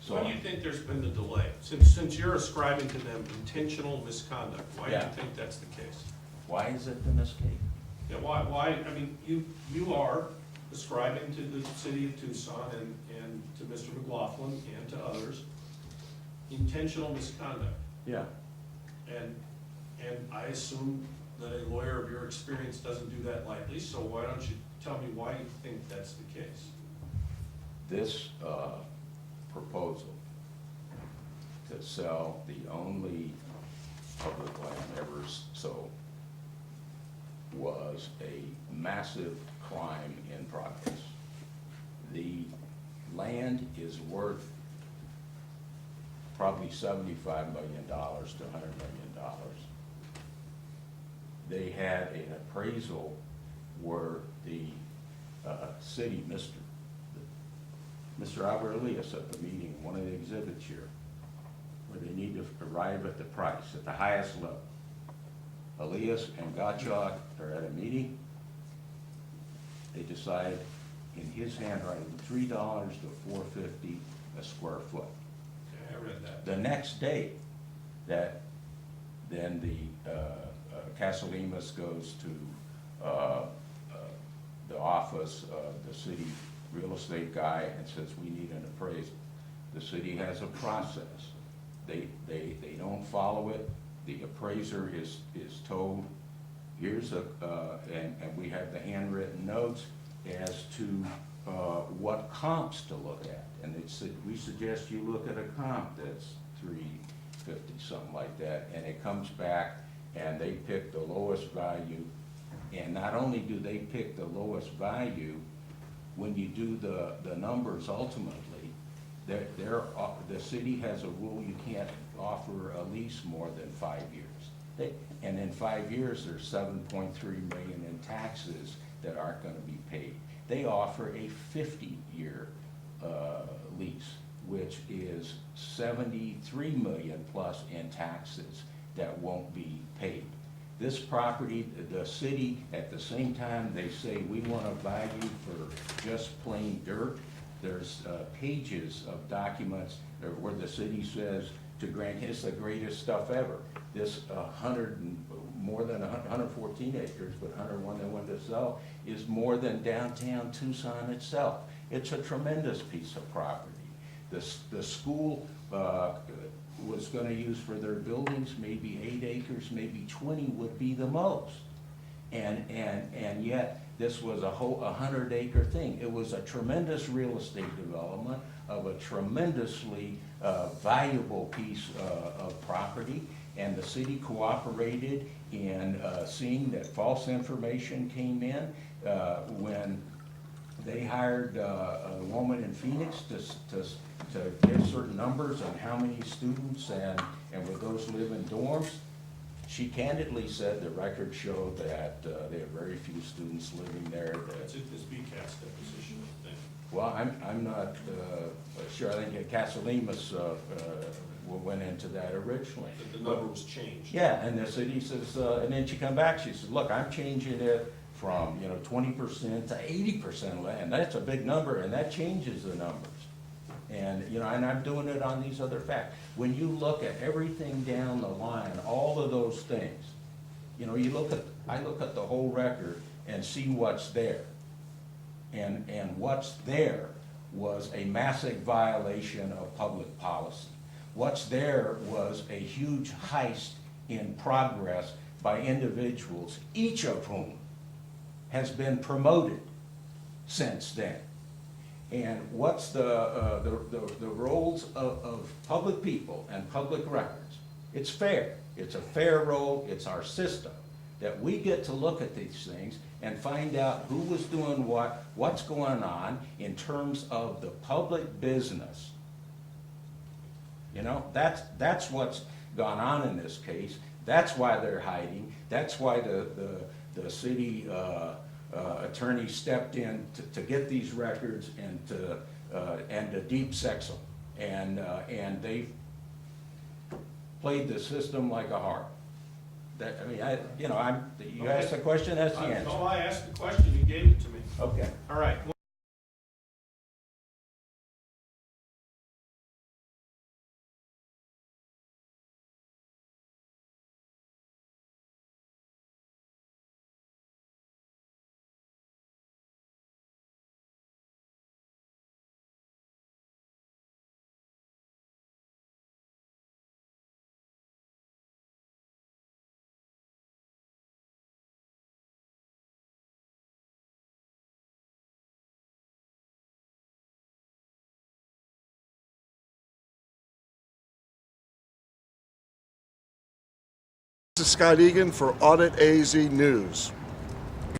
So Why do you think there's been the delay? Since you're ascribing to them intentional misconduct, why do you Yeah. think that's the case? why is it the mistake? Yeah, why, I mean, you are ascribing to the city of Tucson and to Mr. McLaughlin and to others, intentional misconduct. Yeah. And I assume that a lawyer of your experience doesn't do that lightly, so why don't you tell me why you think that's the case? This proposal to sell the only public land ever sold was a massive crime in progress. The land is worth probably $75 million to $100 million. They had an appraisal where the city, Mr. Albert Elias at the meeting, one of the exhibits here, where they need to arrive at the price at the highest level. Elias and Gottschalk are at a meeting. They decide in his handwriting $3 to $4.50 a square foot. Okay, I read that. The next day, then the Kaselemis goes to the office of the city real estate guy and says, we need an appraisal. The city has a process. They don't follow it. The appraiser is told, here's and we have the handwritten notes as to what comps to look at. And they said, we suggest you look at a comp that's $3.50, something like that. And it comes back and they pick the lowest value. And not only do they pick the lowest value, when you do the numbers ultimately, the city has a rule you can't offer a lease more than 5 years. And in 5 years, there's $7.3 million in taxes that aren't gonna be paid. They offer a 50-year lease, which is $73 million plus in taxes that won't be paid. This property, the city, at the same time, they say, we want a value for just plain dirt. There's pages of documents where the city says to grant, it's the greatest stuff ever. This more than 114 acres, but 101 they wanted to sell, is more than downtown Tucson itself. It's a tremendous piece of property. The school was gonna use for their buildings, maybe 8 acres, maybe 20 would be the most. And yet, this was a 100-acre thing. It was a tremendous real estate development of a tremendously valuable piece of property, and the city cooperated in seeing that false information came in when they hired a woman in Phoenix to give certain numbers on how many students and would those live in dorms. She candidly said the records show that they have very few students living there. That's it, this BCAS deposition thing. Well, I'm not sure. I think Kaselemis went into that originally. That the number was changed. Yeah, and the city says, and then she come back, she says, look, I'm changing it from 20% to 80% land. That's a big number, and that changes the numbers. And and I'm doing it on these other facts. When you look at everything down the line, all of those things, I look at the whole record and see what's there. And what's there was a massive violation of public policy. What's there was a huge heist in progress by individuals, each of whom has been promoted since then. And what's the roles of public people and public records? It's fair. It's a fair role. It's our system that we get to look at these things and find out who was doing what's going on in terms of the public business. That's what's gone on in this case. That's why they're hiding. That's why the city attorney stepped in to get these records and to deep sex them, and they played the system like a harp. You asked the question, that's the answer. No, I asked the question, you gave it to me. Okay. All right. This is Scott Egan for Audit AZ News.